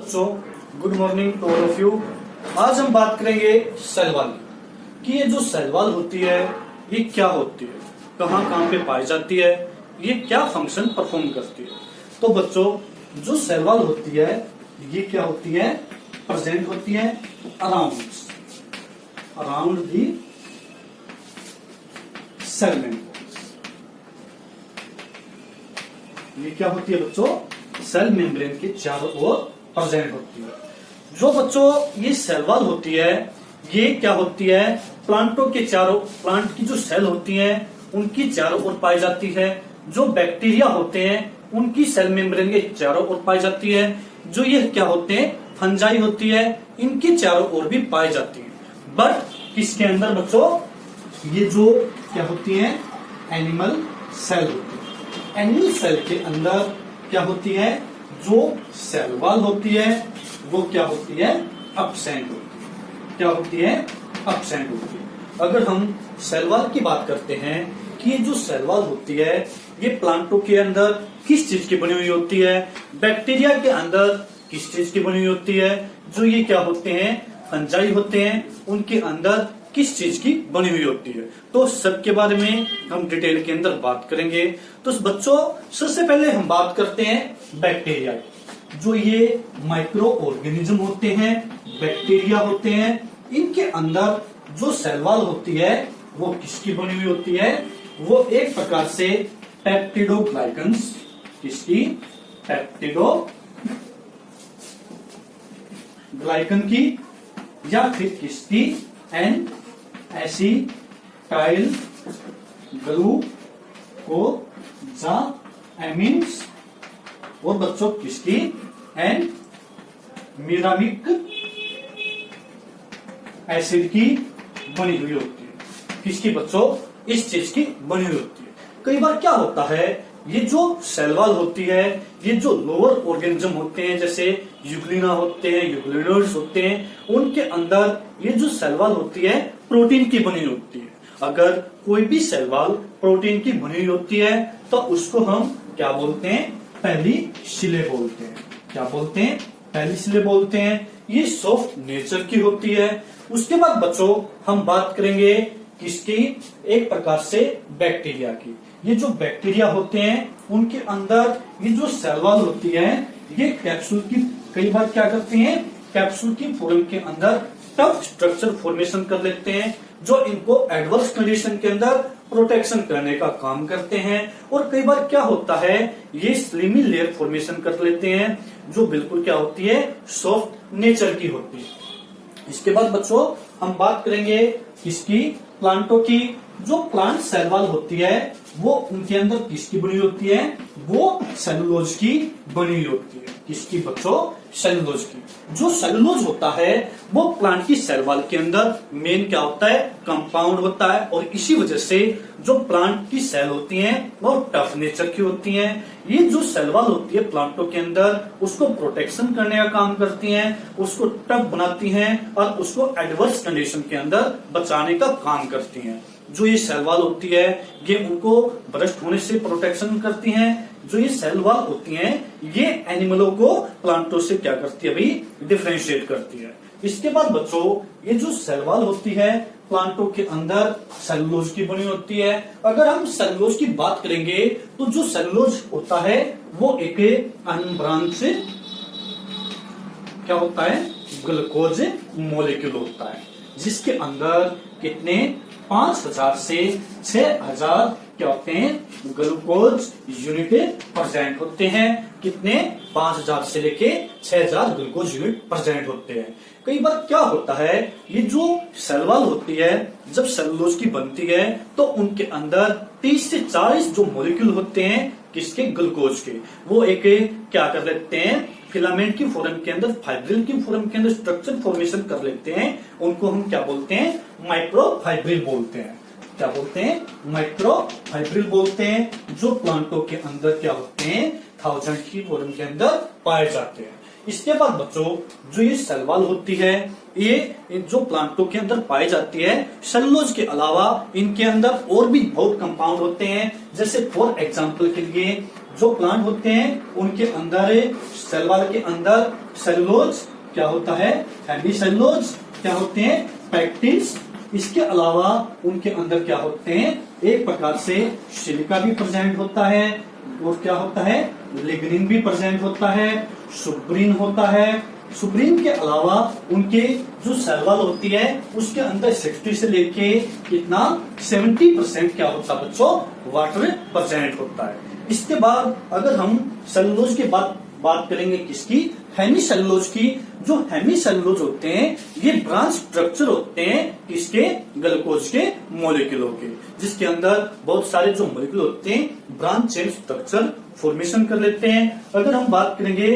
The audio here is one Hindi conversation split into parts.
बच्चों, good morning to all of you. आज हम बात करेंगे सेल वॉल की। ये जो सेल वॉल होती है ये क्या होती है, कहाँ कहाँ पे पाई जाती है, ये क्या फंक्शन परफॉर्म करती है। तो बच्चों, जो सेल वॉल होती है ये क्या होती है, प्रेजेंट होती है अराउंड दी सेल मेम्ब्रेन। ये क्या होती है बच्चों, सेल मेम्ब्रेन के चारों ओर प्रेजेंट होती है। जो बच्चों ये सेल वॉल होती है ये क्या होती है, प्लांटों के चारों, प्लांट की जो सेल होती है उनकी चारों ओर पाई जाती है। जो बैक्टीरिया होते हैं उनकी सेल मेम्ब्रेन के चारों ओर पाई जाती है। जो ये क्या होते हैं, फंजाई होती है, इनकी चारों ओर भी पाई जाती है। बट किसके अंदर बच्चों, ये जो क्या होती है, एनिमल सेल होती है। एनिमल सेल के अंदर क्या होती है, जो सेल वॉल होती है वो क्या होती है, एब्सेंट होती है। क्या होती है, एब्सेंट होती है। अगर हम सेल वॉल की बात करते हैं कि ये जो सेल वॉल होती है ये प्लांटों के अंदर किस चीज की बनी हुई होती है, बैक्टीरिया के अंदर किस चीज की बनी हुई होती है, जो ये क्या होते हैं, फंजाई होते हैं, उनके अंदर किस चीज की बनी हुई होती है। तो सबके बारे में हम डिटेल के अंदर बात करेंगे। तो बच्चों, सबसे पहले हम बात करते हैं बैक्टीरिया की। जो ये माइक्रो ऑर्गेनिज्म होते हैं, बैक्टीरिया होते हैं, इनके अंदर जो सेल वॉल होती है वो किसकी बनी हुई होती है, वो एक प्रकार से पेप्टिडोग्लाइकन्स, किसकी, पेप्टिडोग्लाइकन की, या फिर किसकी, एन एसिटाइल ग्लूकोजामिन्स, और बच्चों किसकी, एन मिरामिक एसिड की बनी हुई होती है। किसकी बच्चों, इस चीज की बनी हुई होती है। कई बार क्या होता है, ये जो सेल वॉल होती है ये जो लोअर ऑर्गेनिज्म होते हैं, जैसे यूग्लिना होते हैं, यूग्लिनोइड्स होते हैं, उनके अंदर ये जो सेल वॉल होती है प्रोटीन की बनी होती है। अगर कोई भी सेल वॉल प्रोटीन की बनी होती है तो उसको हम क्या बोलते हैं, पेनिसिले बोलते हैं। क्या बोलते हैं, पेनिसिले बोलते हैं। ये सॉफ्ट नेचर की होती है। उसके बाद बच्चों हम बात करेंगे किसकी, एक प्रकार से बैक्टीरिया की। ये जो बैक्टीरिया होते हैं उनके अंदर ये जो सेल वॉल होती है ये कैप्सूल की, कई बार क्या करते हैं, कैप्सूल की फॉर्म के अंदर टफ स्ट्रक्चर फॉर्मेशन कर लेते हैं, जो इनको एडवर्स कंडीशन के अंदर प्रोटेक्शन करने का काम करते हैं। और कई बार क्या होता है, ये स्लिमी लेयर फॉर्मेशन कर लेते हैं, जो बिल्कुल क्या होती है, सॉफ्ट नेचर की होती है। इसके बाद बच्चों हम बात करेंगे किसकी, प्लांटों की। जो प्लांट सेल वॉल होती है वो उनके अंदर किसकी बनी होती है, वो सेलुलोज की बनी हुई होती है। किसकी बच्चों, सेलुलोज की। जो सेलुलोज होता है वो प्लांट की सेल वॉल के अंदर मेन क्या होता है, कंपाउंड होता है। और इसी वजह से जो प्लांट की सेल होती हैं वो टफ नेचर की होती हैं। ये जो सेल वॉल होती है प्लांटों के अंदर उसको प्रोटेक्शन करने का काम करती हैं, उसको टफ बनाती हैं और उसको एडवर्स कंडीशन के अंदर बचाने का काम करती हैं। जो ये सेल वॉल होती है ये उनको ब्रस्ट होने से प्रोटेक्शन करती हैं। जो ये सेल वॉल होती हैं ये एनिमलों को प्लांटों से क्या करती है, अभी डिफरेंशिएट करती है। इसके बाद बच्चों ये जो सेल वॉल होती है प्लांटों के अंदर सेलुलोज की बनी होती है। अगर हम सेलुलोज की बात करेंगे तो जो सेलुलोज होता है वो एक अनब्रांच क्या होता है, ग्लूकोज मॉलिक्यूल होता है, जिसके अंदर कितने, 5000 से 6000 क्या होते हैं, ग्लूकोज यूनिट प्रेजेंट होते हैं। कितने, 5000 से लेके 6000 ग्लूकोज यूनिट प्रेजेंट होते हैं। कई बार क्या होता है, ये जो सेल वॉल होती है जब सेलुलोज की बनती है तो उनके अंदर 30 से 40 जो मॉलिक्यूल होते हैं किसके, ग्लूकोज के, वो एक क्या कर लेते हैं, फिलामेंट की फॉर्म के अंदर, फाइब्रिल की फॉर्म के अंदर स्ट्रक्चर फॉर्मेशन कर लेते हैं। उनको हम क्या बोलते हैं, माइक्रोफाइब्रिल बोलते हैं। क्या बोलते हैं, माइक्रोफाइब्रिल बोलते हैं। जो प्लांटों के अंदर क्या होते हैं, थाउजेंड की फॉर्म के अंदर पाए जाते हैं। इसके बाद बच्चों जो ये सेल वॉल होती है ये जो प्लांटों के अंदर पाई जाती है, सेलुलोज के अलावा इनके अंदर और भी बहुत कंपाउंड होते हैं। जैसे फॉर एग्जांपल के लिए जो प्लांट होते हैं उनके अंदर, सेल वॉल के अंदर सेलुलोज क्या होता है, हेमी सेलुलोज क्या होते हैं, पैक्टिन्स। इसके अलावा उनके अंदर क्या होते हैं, एक प्रकार से सिलिका भी प्रेजेंट होता है, और क्या होता है, लिग्निन भी प्रेजेंट होता है, सुब्रीन होता है। सुब्रीन के अलावा उनके जो सेल वॉल होती है उसके अंदर 60 से लेके कितना 70% क्या होता है बच्चों, वाटर प्रेजेंट होता है। इसके बाद अगर हम सेलुलोज की बात करेंगे, किसकी, हेमी सेलुलोज की। जो हेमी सेलुलोज होते हैं ये ब्रांच स्ट्रक्चर होते हैं किसके, ग्लूकोज के मॉलिक्यूलों के, जिसके अंदर बहुत सारे जो मॉलिक्यूल होते हैं ब्रांच चेन स्ट्रक्चर फॉर्मेशन कर लेते हैं। अगर हम बात करेंगे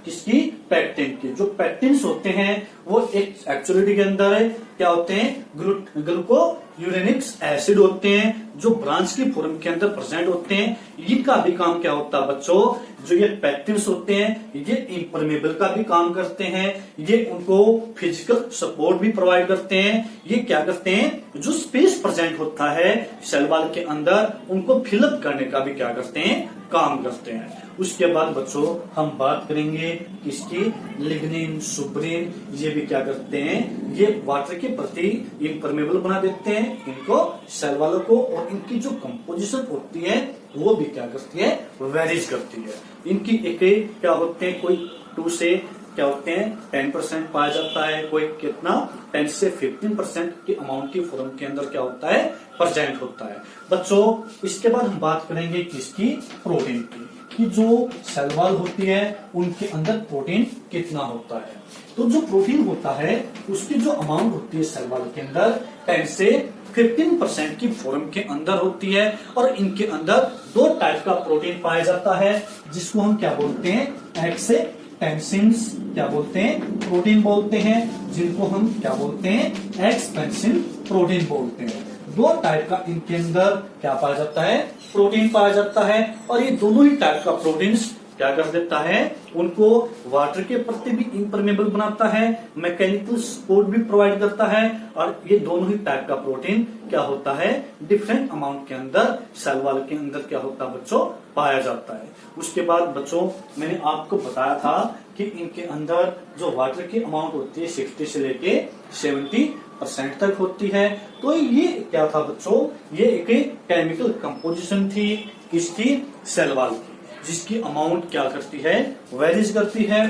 किसकी, पैक्टिन की। जो पैक्टिन्स होते हैं वो एक एक्चुअलिटी के अंदर क्या होते हैं, ग्लूकोयूरेनिक एसिड होते हैं, जो ब्रांच की फॉर्म के अंदर प्रेजेंट होते हैं। इनका भी काम क्या होता है बच्चों, जो ये पैक्टिन्स होते हैं ये इम्परमेबल का भी काम करते हैं, ये उनको फिजिकल सपोर्ट भी प्रोवाइड करते हैं। ये क्या करते हैं, जो स्पेस प्रेजेंट होता है सेल वॉल के अंदर उनको फिलअप करने का भी क्या करते हैं, काम करते हैं। उसके बाद बच्चों हम बात करेंगे किसकी, लिग्निन, सुब्रीन। ये भी क्या करते हैं, ये वाटर के प्रति इम्परमेबल बना देते हैं इनको, सेल वॉल को, और इनकी जो कंपोजिशन होती है वो भी क्या करती है, वेरीज करती है। इनकी एक क्या होते हैं, कोई 2 से क्या होते हैं 10% पाया जाता है, कोई कितना 10 से 15% की अमाउंट की फॉर्म के अंदर क्या होता है, प्रेजेंट होता है। बच्चों इसके बाद हम बात करेंगे किसकी, प्रोटीन की, कि जो सेल वॉल होती है उनके अंदर प्रोटीन कितना होता है। तो जो प्रोटीन होता है उसकी जो अमाउंट होती है सेल वॉल के अंदर 10 से 15% की फॉर्म के अंदर होती है। और इनके अंदर 2 टाइप का प्रोटीन पाया जाता है, जिसको हम क्या बोलते हैं, एक्सपेंसिन्स क्या बोलते हैं, प्रोटीन बोलते हैं, जिनको हम क्या बोलते हैं, एक्सपेंसिव प्रोटीन बोलते हैं। 2 टाइप का इनके अंदर क्या पाया जाता है, प्रोटीन पाया जाता है। और ये दोनों ही टाइप का प्रोटीन्स क्या कर देता है, उनको वाटर के प्रति भी इम्परमेबल बनाता है, मैकेनिकल सपोर्ट भी प्रोवाइड करता है। और ये दोनों ही टाइप का प्रोटीन क्या होता है, डिफरेंट अमाउंट के अंदर सेल वॉल के अंदर क्या होता है बच्चों, पाया जाता है। उसके बाद बच्चों मैंने आपको बताया था कि इनके अंदर जो वाटर की अमाउंट होती है 60 से लेके 70% तक होती है। तो ये क्या था बच्चों, ये एक केमिकल कंपोजिशन थी इसकी, सेल वॉल की, जिसकी अमाउंट क्या करती है, वेरीज करती है।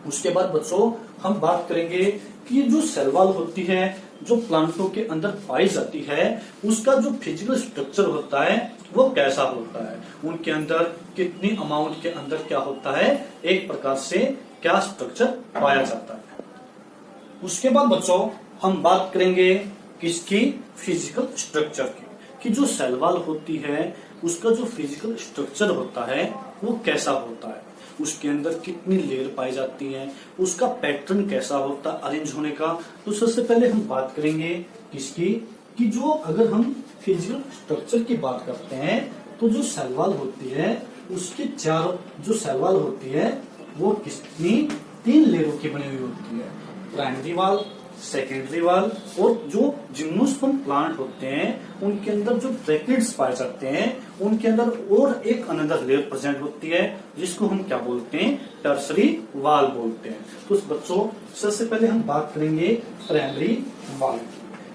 उसके बाद बच्चों हम बात करेंगे कि जो सेल वॉल होती है जो प्लांटों के अंदर पाई जाती है उसका जो फिजिकल स्ट्रक्चर होता है वो कैसा होता है, उनके अंदर कितनी अमाउंट के अंदर क्या होता है, एक प्रकार से क्या स्ट्रक्चर पाया जाता है। उसके बाद बच्चों हम बात करेंगे किसकी, फिजिकल स्ट्रक्चर की, कि जो सेल वॉल होती है उसका जो फिजिकल स्ट्रक्चर होता है वो कैसा होता है, उसके अंदर कितनी लेयर पाई जाती है, उसका पैटर्न कैसा होता है अरेंज होने का। तो सबसे पहले हम बात करेंगे किसकी, कि जो अगर हम फिजिकल स्ट्रक्चर की बात करते हैं तो जो सेल वॉल होती है उसके चारों जो सेल वॉल होती है वो कितनी 3 लेयरों की बनी हुई होती है, प्राइमरी वॉल, सेकेंडरी वॉल, और जो जिम्नोस्पर्म प्लांट होते हैं उनके अंदर जो ब्रैकेट्स पाए जाते हैं उनके अंदर और एक अनदर लेयर प्रेजेंट होती है, जिसको हम क्या बोलते हैं, टर्सरी वॉल बोलते हैं। तो बच्चों सबसे पहले हम बात करेंगे प्राइमरी वॉल।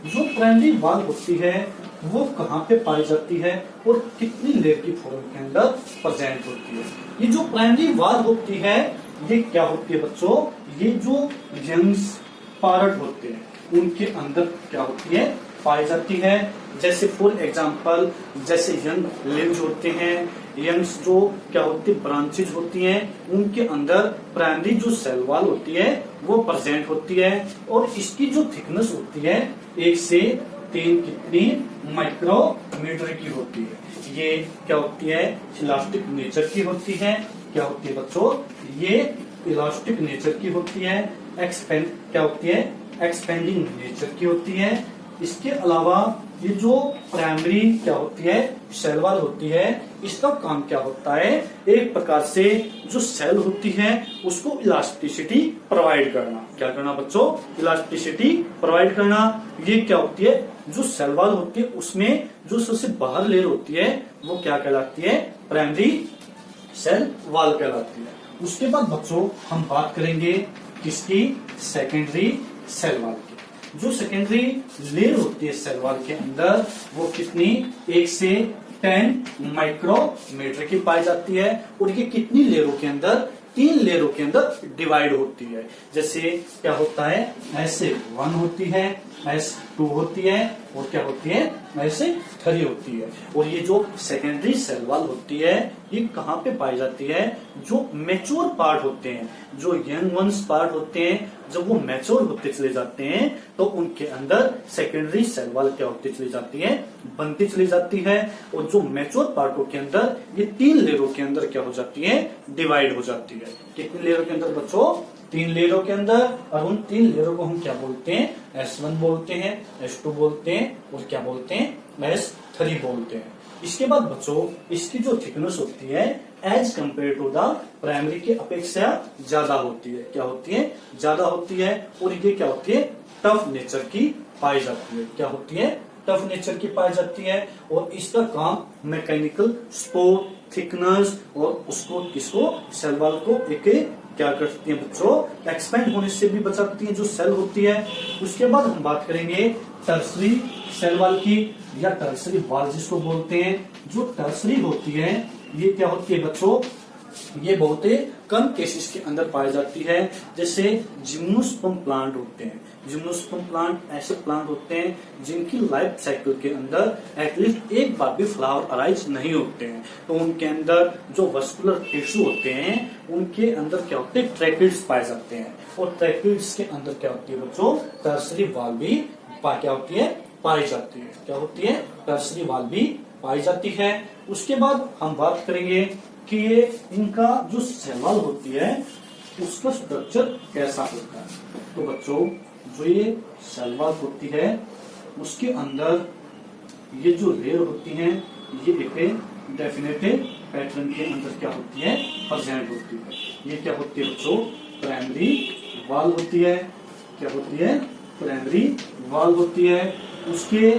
जो प्राइमरी वॉल होती है वो कहाँ पे पाई जाती है और कितनी लेयर की फॉर्म के अंदर प्रेजेंट होती है। ये जो प्राइमरी वॉल होती है ये क्या होती है बच्चों, ये जो यंग्स पार्ट होते हैं उनके अंदर क्या होती है, पाई जाती है। जैसे फॉर एग्जांपल जैसे यंग लिव्स होते हैं, यंग्स जो क्या होती है ब्रांचेज होती हैं, उनके अंदर प्राइमरी जो सेल वॉल होती है वो प्रेजेंट होती है। और इसकी जो थिकनेस होती है 1 से 3 कितनी माइक्रोमीटर की होती है। ये क्या होती है, इलास्टिक नेचर की होती है। क्या होती है बच्चों, ये इलास्टिक नेचर की होती है। एक्सपेंड क्या होती है, एक्सपेंडिंग नेचर की होती है। इसके अलावा ये जो प्राइमरी क्या होती है सेल वॉल होती है, इसका काम क्या होता है, एक प्रकार से जो सेल होती है उसको इलास्टिसिटी प्रोवाइड करना। क्या करना बच्चों, इलास्टिसिटी प्रोवाइड करना। ये क्या होती है, जो सेल वॉल होती है उसमें जो सबसे बाहर लेयर होती है वो क्या कहलाती है, प्राइमरी सेल वॉल कहलाती है। उसके बाद बच्चों हम बात करेंगे किसकी, सेकेंडरी सेल वॉल की। जो सेकेंडरी लेयर होती है सेल वॉल के अंदर वो कितनी, 1 से 10 माइक्रोमीटर की पाई जाती है। और ये कितनी लेयरों के अंदर, 3 लेयरों के अंदर डिवाइड होती है। जैसे क्या होता है, S1 होती है, S2 होती है और क्या होती है, S3 होती है। और ये जो सेकेंडरी सेल वॉल होती है ये कहाँ पे पाई जाती है, जो मैच्योर पार्ट होते हैं, जो यंग वंस पार्ट होते हैं, जब वो मैच्योर होते चले जाते हैं तो उनके अंदर सेकेंडरी सेल वॉल क्या होती चली जाती है, बनती चली जाती है। और जो मैच्योर पार्टों के अंदर ये 3 लेयरों के अंदर क्या हो जाती है, डिवाइड हो जाती है। कितनी लेयरों के अंदर बच्चों, 3 लेयरों के अंदर। और उन 3 लेयरों को हम क्या बोलते हैं, S1 बोलते हैं, S2 बोलते हैं और क्या बोलते हैं, S3 बोलते हैं। इसके बाद बच्चों इसकी जो थिकनेस होती है as compared to the primary की अपेक्षा ज्यादा होती है। क्या होती है, ज्यादा होती है। और ये क्या होती है, टफ नेचर की पाई जाती है। क्या होती है, टफ नेचर की पाई जाती है। और इसका काम मैकेनिकल सपोर्ट, थिकनेस और उसको किसको, सेल वॉल को एक क्या करती है बच्चों, एक्सपेंड होने से भी बचाती है जो सेल होती है। उसके बाद हम बात करेंगे टर्सरी सेल वॉल की, या टर्सरी वॉल जिसको बोलते हैं। जो टर्सरी होती है ये क्या होती है बच्चों, ये बहुत ही कम केसेस के अंदर पाई जाती है। जैसे जिम्नोस्पर्म प्लांट होते हैं, जिम्नोस्पर्म प्लांट ऐसे प्लांट होते हैं जिनकी लाइफ साइकिल के अंदर एटलीस्ट एक बार भी फ्लावर अराइज नहीं होते हैं। तो उनके अंदर जो वस्कुलर टिश्यू होते हैं उनके अंदर क्या होते हैं, ट्रैकिड्स पाए जाते हैं। और ट्रैकिड्स के अंदर क्या होती है बच्चों, टर्सरी वॉल भी क्या होती है, पाई जाती है। क्या होती है, टर्सरी वॉल भी पाई जाती है। उसके बाद हम बात करेंगे कि ये इनका जो सेल वॉल होती है उसका स्ट्रक्चर कैसा होता है। तो बच्चों जो ये सेल वॉल होती है उसके अंदर ये जो लेयर होती है ये एक डेफिनेटिव पैटर्न के अंदर क्या होती है, प्रेजेंट होती है। ये क्या होती है बच्चों, प्राइमरी वॉल होती है। क्या होती है, प्राइमरी वॉल होती है। उसके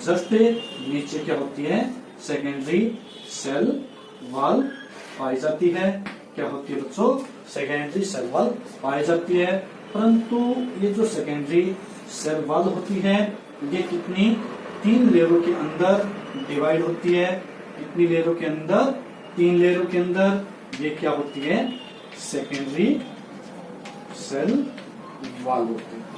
जस्ट नीचे क्या होती है, सेकेंडरी सेल वॉल पाई जाती है। क्या होती है बच्चों, सेकेंडरी सेल वॉल पाई जाती है। परंतु ये जो सेकेंडरी सेल वॉल होती है ये कितनी, 3 लेयरों के अंदर डिवाइड होती है। कितनी लेयरों के अंदर, 3 लेयरों के अंदर। ये क्या होती है, सेकेंडरी सेल वॉल होती है।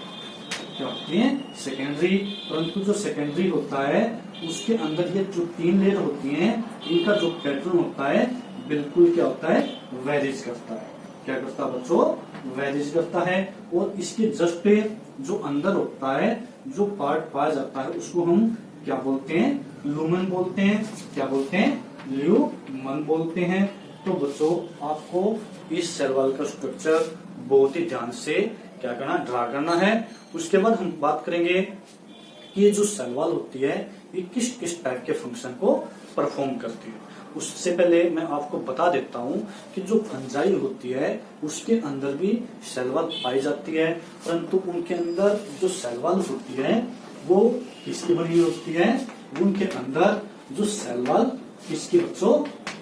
क्या होती है, सेकेंडरी। परंतु जो सेकेंडरी होता है उसके अंदर ये जो 3 लेयर होती हैं इनका जो पैटर्न होता है बिल्कुल क्या होता है, वेरीज करता है। क्या करता है बच्चों, वेरीज करता है। और इसके जस्ट जो अंदर होता है जो पार्ट पाया जाता है उसको हम क्या बोलते हैं, लूमन बोलते हैं। क्या बोलते हैं, ल्यूमन बोलते हैं। तो बच्चों आपको इस सेल वॉल का स्ट्रक्चर बहुत ही ध्यान से क्या करना, ड्रा करना है। उसके बाद हम बात करेंगे कि ये जो सेल वॉल होती है ये किस किस टाइप के फंक्शन को परफॉर्म करती है। उससे पहले मैं आपको बता देता हूँ कि जो फंजाई होती है उसके अंदर भी सेल वॉल पाई जाती है। परंतु उनके अंदर जो सेल वॉल होती है वो किसकी बनी होती है, उनके अंदर जो सेल वॉल किसकी बच्चों,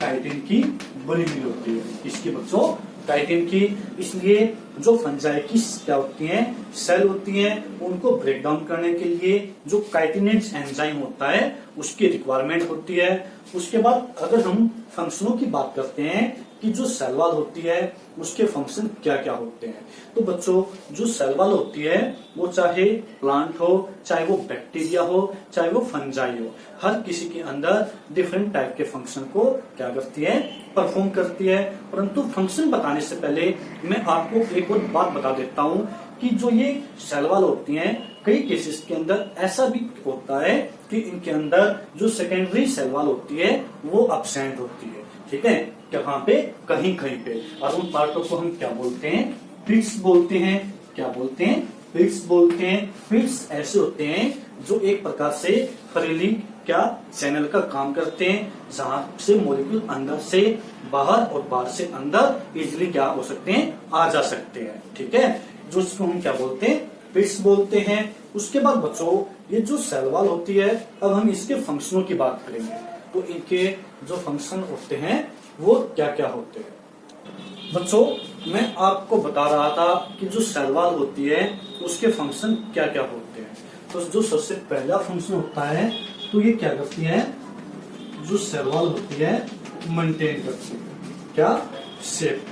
काइटिन की बनी हुई होती है। किसकी बच्चों, काइटिन की। इसलिए जो फंजाई की क्या होती हैं, सेल होती हैं, उनको ब्रेक डाउन करने के लिए जो काइटिनेज एंजाइम होता है उसकी रिक्वायरमेंट होती है। उसके बाद अगर हम फंक्शनों की बात करते हैं कि जो सेल वॉल होती है उसके फंक्शन क्या क्या होते हैं, तो बच्चों जो सेल वॉल होती है वो चाहे प्लांट हो, चाहे वो बैक्टीरिया हो, चाहे वो फंजाई हो, हर किसी के अंदर डिफरेंट टाइप के फंक्शन को क्या करती है, परफॉर्म करती है। परंतु फंक्शन बताने से पहले मैं आपको एक और बात बता देता हूँ कि जो ये सेल वॉल होती हैं कई केसेस के अंदर ऐसा भी होता है कि इनके अंदर जो सेकेंडरी सेल वॉल होती है वो अब्सेंट होती है। ठीक है, कहाँ पे, कहीं कहीं पे। और उन पार्टों को हम क्या बोलते हैं, पिट्स बोलते हैं। क्या बोलते हैं, पिट्स बोलते हैं। पिट्स ऐसे होते हैं जो एक प्रकार से फ्रीली क्या चैनल का काम करते हैं, जहां से मॉलिक्यूल अंदर से बाहर और बाहर से अंदर इजिली क्या हो सकते हैं, आ जा सकते हैं। ठीक है, जो इसको हम क्या बोलते हैं, पिट्स बोलते हैं। उसके बाद बच्चों ये जो सेल वॉल होती है, अब हम इसके फंक्शनों की बात करेंगे। तो इनके जो फंक्शन होते हैं वो क्या क्या होते हैं। बच्चों, मैं आपको बता रहा था कि जो सेल वॉल होती है उसके फंक्शन क्या क्या होते हैं। तो जो सबसे पहला फंक्शन होता है, तो ये क्या करती है, जो सेल वॉल होती है मेंटेन करती है क्या, शेप।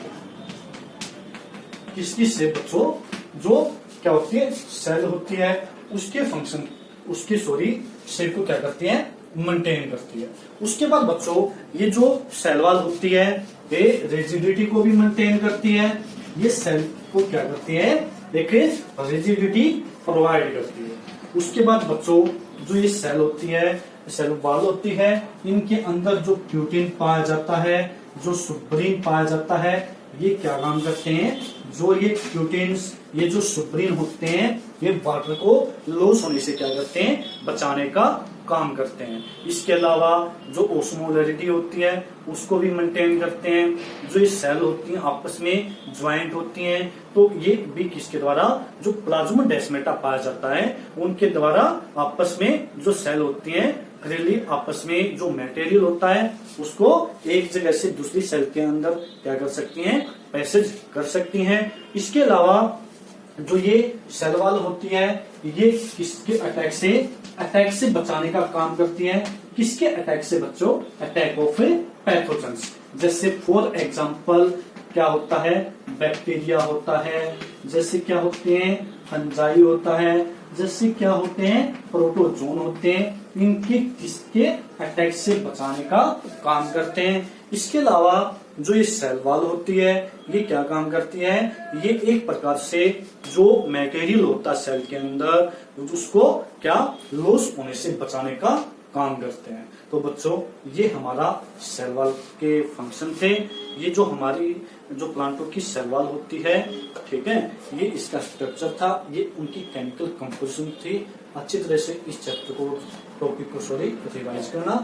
किसकी शेप बच्चों, जो क्या होती है, सेल होती है, उसके फंक्शन, उसकी शेप को क्या करती है, मेंटेन करती है। उसके बाद बच्चों, ये जो सेल वॉल होती है ये रिजिडिटी को भी मेंटेन करती है। ये सेल को क्या करती है, एक रिजिडिटी प्रोवाइड करती है। उसके बाद बच्चों, जो ये सेल होती है, सेल वॉल होती है, इनके अंदर जो प्रोटीन पाया जाता है, जो सुब्रीन पाया जाता है, ये क्या काम करते हैं, जो ये प्रोटीन्स, ये जो सुब्रीन होते हैं, ये वाटर को लॉस होने से क्या करते हैं, बचाने का काम करते हैं। इसके अलावा जो ओस्मोलरिटी होती है उसको भी मेंटेन करते हैं। जो ये सेल होती हैं आपस में ज्वाइंट होती हैं, तो ये भी किसके द्वारा, जो प्लाज्मोडेस्माटा पाया जाता है उनके द्वारा आपस में जो सेल होती हैं फ्रीली आपस में जो मटेरियल होता है उसको एक जगह से दूसरी सेल के अंदर क्या कर सकती हैं, पैसेज कर सकती हैं। इसके अलावा जो ये सेल वॉल होती है ये किसके अटैक से बचाने का काम करती है। किसके अटैक से बच्चों, अटैक ऑफ पैथोजेंस। जैसे फॉर एग्जांपल क्या होता है, बैक्टीरिया होता है, जैसे क्या होते हैं, फंजाई होता है, जैसे क्या होते हैं, प्रोटोजोन होते हैं। इनके किसके अटैक से बचाने का काम करते हैं। इसके अलावा जो ये सेल वॉल होती है ये क्या काम करती है, ये एक प्रकार से जो मटेरियल होता है सेल के अंदर उसको क्या लॉस होने से बचाने का काम करते हैं। तो बच्चों, ये हमारा सेल वॉल के फंक्शन थे। ये जो हमारी जो प्लांटों की सेल वॉल होती है, ठीक है, ये इसका स्ट्रक्चर था, ये उनकी केमिकल कंपोजिशन थी। अच्छी तरह से इस चैप्टर को, टॉपिक को रिवाइज करना।